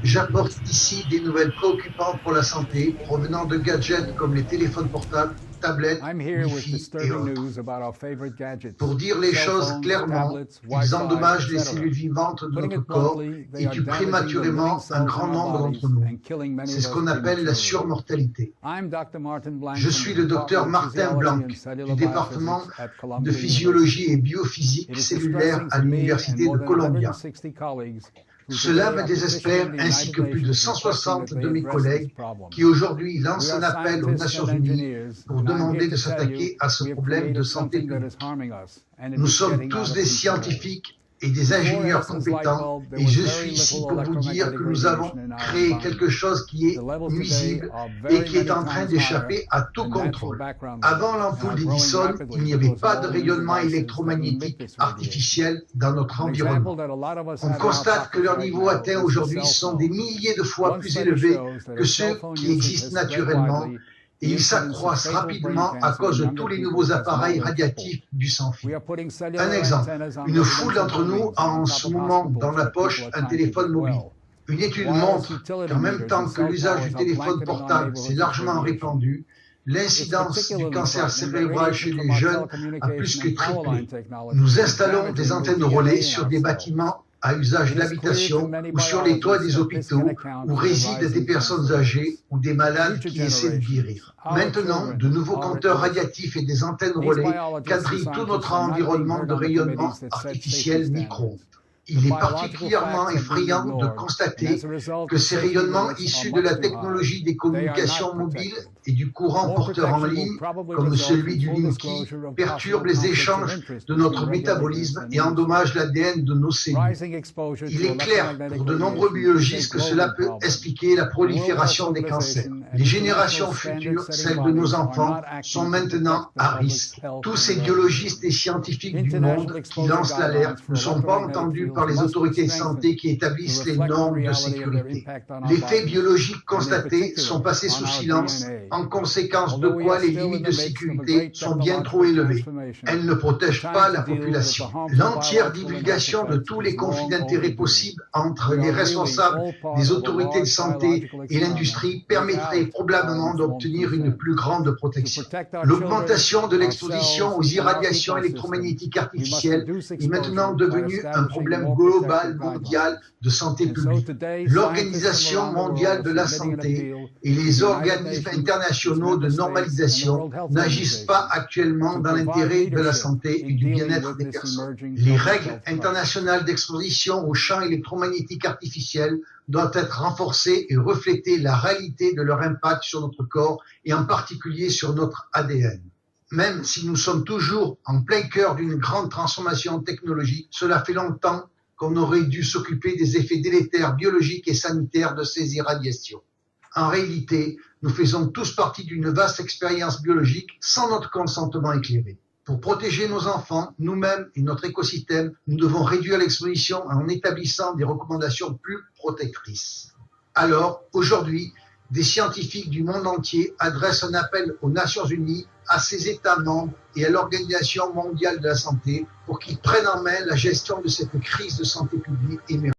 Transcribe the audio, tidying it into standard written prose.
J'apporte ici des nouvelles préoccupantes pour la santé provenant de gadgets comme les téléphones portables, tablettes, Wi-Fi et autres. Pour dire les choses clairement, ils endommagent les cellules vivantes de notre corps et tuent prématurément un grand nombre d'entre nous. C'est ce qu'on appelle la surmortalité. Je suis le docteur Martin Blanc du département de physiologie et biophysique cellulaire à l'Université de Columbia. Cela me désespère, ainsi que plus de 160 de mes collègues qui aujourd'hui lancent un appel aux Nations Unies pour demander de s'attaquer à ce problème de santé publique. Nous sommes tous des scientifiques et des ingénieurs compétents, et je suis ici pour vous dire que nous avons créé quelque chose qui est nuisible et qui est en train d'échapper à tout contrôle. Avant l'ampoule d'Edison, il n'y avait pas de rayonnement électromagnétique artificiel dans notre environnement. On constate que leurs niveaux atteints aujourd'hui sont des milliers de fois plus élevés que ceux qui existent naturellement, et ils s'accroissent rapidement à cause de tous les nouveaux appareils radiatifs du sans-fil. Un exemple, une foule d'entre nous a en ce moment dans la poche un téléphone mobile. Une étude montre qu'en même temps que l'usage du téléphone portable s'est largement répandu, l'incidence du cancer cérébral chez les jeunes a plus que triplé. Nous installons des antennes relais sur des bâtiments à usage d'habitation ou sur les toits des hôpitaux où résident des personnes âgées ou des malades qui essaient de guérir. Maintenant, de nouveaux compteurs radiatifs et des antennes relais quadrillent tout notre environnement de rayonnement artificiel micro-ondes. Il est particulièrement effrayant de constater que ces rayonnements issus de la technologie des communications mobiles et du courant porteur en ligne, comme celui du Linky, perturbent les échanges de notre métabolisme et endommagent l'ADN de nos cellules. Il est clair pour de nombreux biologistes que cela peut expliquer la prolifération des cancers. Les générations futures, celles de nos enfants, sont maintenant à risque. Tous ces biologistes et scientifiques du monde qui lancent l'alerte ne sont pas entendus par les autorités de santé qui établissent les normes de sécurité. Les faits biologiques constatés sont passés sous silence, en conséquence de quoi les limites de sécurité sont bien trop élevées. Elles ne protègent pas la population. L'entière divulgation de tous les conflits d'intérêts possibles entre les responsables des autorités de santé et l'industrie permettrait probablement d'obtenir une plus grande protection. L'augmentation de l'exposition aux irradiations électromagnétiques artificielles est maintenant devenue un problème global mondial de santé publique. L'Organisation mondiale de la santé et les organismes internationaux de normalisation n'agissent pas actuellement dans l'intérêt de la santé et du bien-être des personnes. Les règles internationales d'exposition aux champs électromagnétiques artificiels doivent être renforcées et refléter la réalité de leur impact sur notre corps et en particulier sur notre ADN. Même si nous sommes toujours en plein cœur d'une grande transformation technologique, cela fait longtemps qu'on aurait dû s'occuper des effets délétères biologiques et sanitaires de ces irradiations. En réalité, nous faisons tous partie d'une vaste expérience biologique sans notre consentement éclairé. Pour protéger nos enfants, nous-mêmes et notre écosystème, nous devons réduire l'exposition en établissant des recommandations plus protectrices. Alors, aujourd'hui, des scientifiques du monde entier adressent un appel aux Nations Unies, à ses États membres et à l'Organisation mondiale de la santé pour qu'ils prennent en main la gestion de cette crise de santé publique émergente.